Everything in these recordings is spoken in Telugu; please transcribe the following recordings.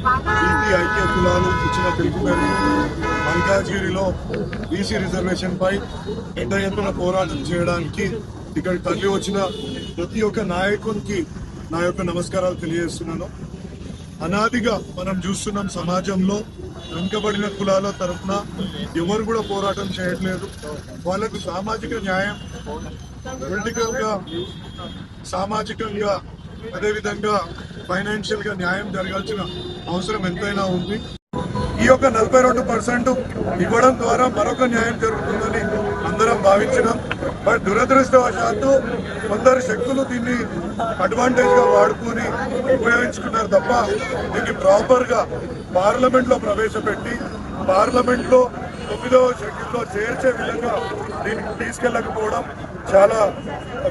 బీసీ ఐక్య కులాలు ఇచ్చిన పిలుపు మేరకు మల్కాజ్గిరిలో బీసీ రిజర్వేషన్ పై పెద్ద ఎత్తున పోరాటం చేయడానికి ఇక్కడ తరలి వచ్చిన ప్రతి ఒక్క నాయకునికి నా యొక్క నమస్కారాలు తెలియజేస్తున్నాను. అనాదిగా మనం చూస్తున్నాం, సమాజంలో వెనుకబడిన కులాల తరఫున ఎవరు కూడా పోరాటం చేయట్లేదు. వాళ్ళకు సామాజిక న్యాయం, పొలిటికల్ గా, సామాజికంగా, అదేవిధంగా ఫైనాన్షియల్ గా న్యాయం జరగాల్సిన అవసరం ఎంతైనా ఉంది. ఈ యొక్క 42% ఇవ్వడం ద్వారా మరొక న్యాయం జరుగుతుందని అందరం భావించినాం. బట్ దురదృష్టవశాత్తు కొందరు శక్తులు దీన్ని అడ్వాంటేజ్ గా వాడుకొని ఉపయోగించుకున్నారు తప్ప దీన్ని ప్రాపర్ గా పార్లమెంట్ లో ప్రవేశపెట్టి పార్లమెంట్ లో 9వ షెడ్యూల్లో చేర్చే విధంగా దీనికి తీసుకెళ్లకపోవడం చాలా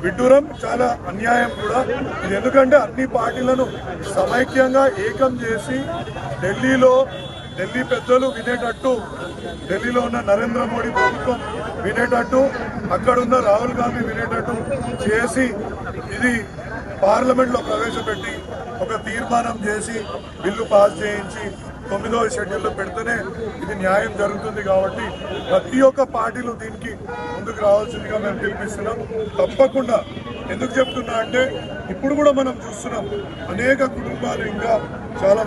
విడ్డూరం, చాలా అన్యాయం కూడా. ఇది ఎందుకంటే అన్ని పార్టీలను సమైక్యంగా ఏకం చేసి ఢిల్లీ పెద్దలు వినేటట్టు, ఢిల్లీలో ఉన్న నరేంద్ర మోడీ ప్రభుత్వం వినేటట్టు, అక్కడున్న రాహుల్ గాంధీ వినేటట్టు చేసి ఇది పార్లమెంట్ లో ప్రవేశపెట్టి ఒక తీర్మానం చేసి బిల్లు పాస్ చేయించి 9వ షెడ్యూల్లో పెడితేనే ఇది న్యాయం జరుగుతుంది. కాబట్టి ప్రతి ఒక్క పార్టీలు దీనికి ముందుకు రావాల్సిందిగా మేము పిలిపిస్తున్నాం. తప్పకుండా ఎందుకు చెప్తున్నా అంటే ఇప్పుడు కూడా మనం చూస్తున్నాం అనేక కుటుంబాలు ఇంకా చాలా